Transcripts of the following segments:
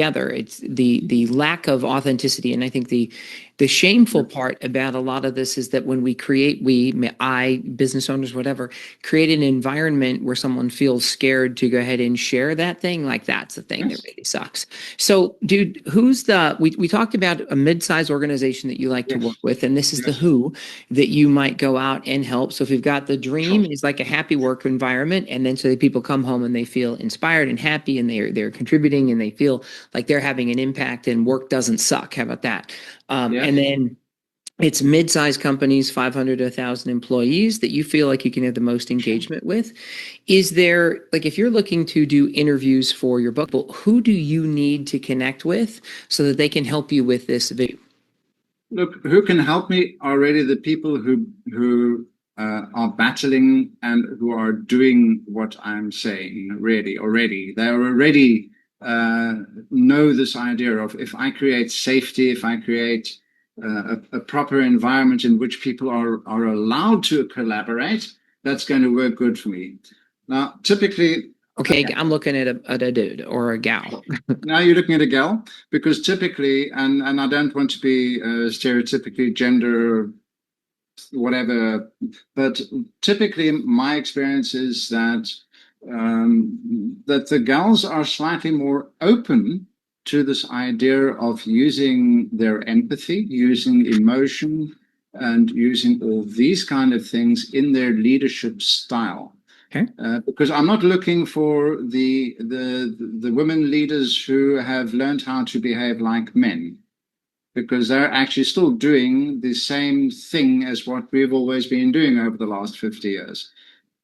together. It's the lack of authenticity, and I think the shameful part about a lot of this is that when we create, business owners, whatever, create an environment where someone feels scared to go ahead and share that thing, like that's the thing that really sucks. So, dude, we talked about a mid-sized organization that you like to work with, and this is the who that you might go out and help. So if we've got the dream is like a happy work environment, and then so that people come home and they feel inspired and happy, and they're contributing, and they feel like they're having an impact, and work doesn't suck. How about that? And then it's mid-sized companies, 500 to 1,000 employees, that you feel like you can have the most engagement with. Is there, like, if you're looking to do interviews for your book, who do you need to connect with so that they can help you with this video? Look, who can help me are really the people who are battling and who are doing what I'm saying, really, already. They already know this idea of, if I create safety, if I create a proper environment in which people are allowed to collaborate, that's going to work good for me. Now, typically... Okay, I'm looking at a dude or a gal. Now you're looking at a gal, because typically, and I don't want to be stereotypically gender whatever, but typically my experience is that that the gals are slightly more open to this idea of using their empathy, using emotion, and using all these kind of things in their leadership style. Okay. Because I'm not looking for the women leaders who have learned how to behave like men, because they're actually still doing the same thing as what we've always been doing over the last 50 years.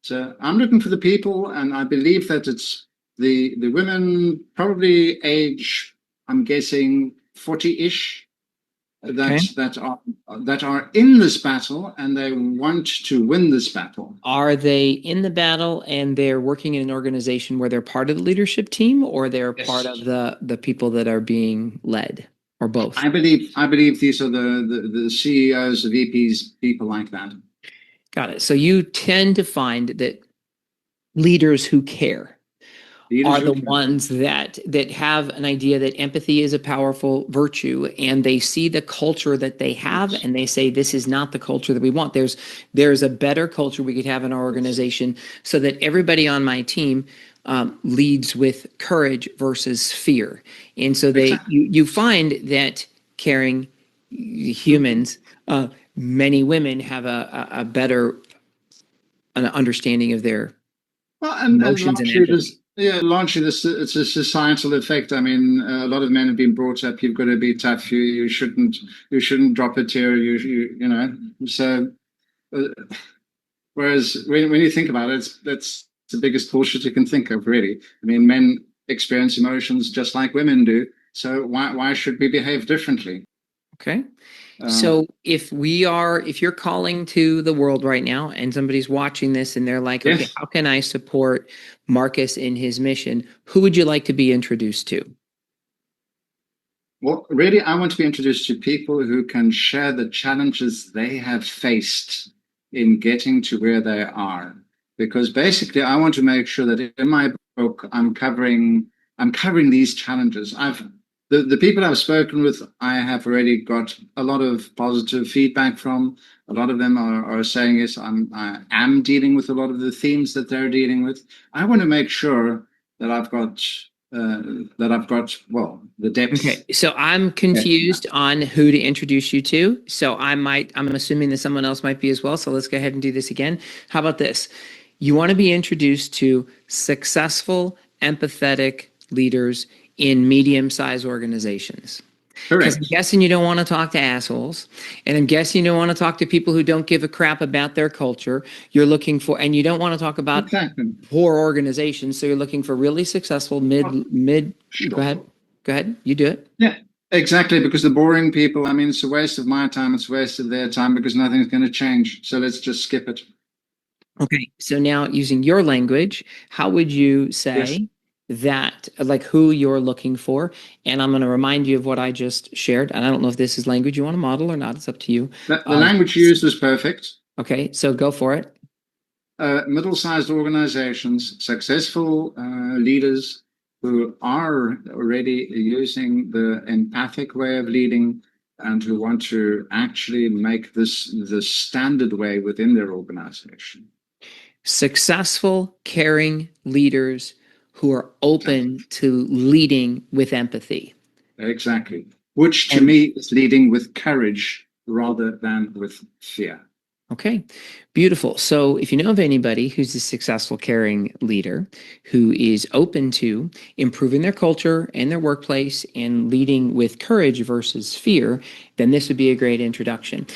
So I'm looking for the people, and I believe that it's the women, probably age, I'm guessing 40-ish, that are in this battle, and they want to win this battle. Are they in the battle and they're working in an organization where they're part of the leadership team, or they're part of the people that are being led, or both? I believe these are the CEOs, the VPs, people like that. Got it. So you tend to find that leaders who care are the ones that have an idea that empathy is a powerful virtue, and they see the culture that they have, and they say, this is not the culture that we want. There's a better culture we could have in our organization, so that everybody on my team leads with courage versus fear. And so you find that caring humans, many women have a better understanding of their emotions and empathy. Yeah, largely it's a societal effect. I mean, a lot of men have been brought up, you've got to be tough, you shouldn't drop a tear, you know. So whereas when you think about it, that's the biggest bullshit you can think of, really. I mean, men experience emotions just like women do, so why should we behave differently? Okay. So if you're calling to the world right now, and somebody's watching this and they're like, okay, how can I support Markus in his mission? Who would you like to be introduced to? Well, really, I want to be introduced to people who can share the challenges they have faced in getting to where they are. Because basically, I want to make sure that in my book, I'm covering these challenges. The people I've spoken with, I have already got a lot of positive feedback from. A lot of them are saying, yes, I am dealing with a lot of the themes that they're dealing with. I want to make sure that I've got the depth. Okay, so I'm confused on who to introduce you to. So I'm assuming that someone else might be as well. So let's go ahead and do this again. How about this? You want to be introduced to successful, empathetic leaders in medium-sized organizations. Correct. Because I'm guessing you don't want to talk to assholes, and I'm guessing you don't want to talk to people who don't give a crap about their culture. You're looking for, and you don't want to talk about poor organizations. So you're looking for really successful mid. Sure. Go ahead. You do it. Yeah, exactly. Because the boring people, I mean, it's a waste of my time. It's a waste of their time, because nothing's going to change. So let's just skip it. Okay. So now, using your language, how would you say that, like, who you're looking for? And I'm going to remind you of what I just shared. And I don't know if this is language you want to model or not. It's up to you. The language used was perfect. Okay, so go for it. Middle-sized organizations, successful leaders who are already using the empathic way of leading and who want to actually make this the standard way within their organization. Successful, caring leaders who are open to leading with empathy. Exactly. Which to And me is leading with courage rather than with fear. okay, beautiful. So if you know of anybody who's a successful, caring leader who is open to improving their culture and their workplace and leading with courage versus fear, then this would be a great introduction.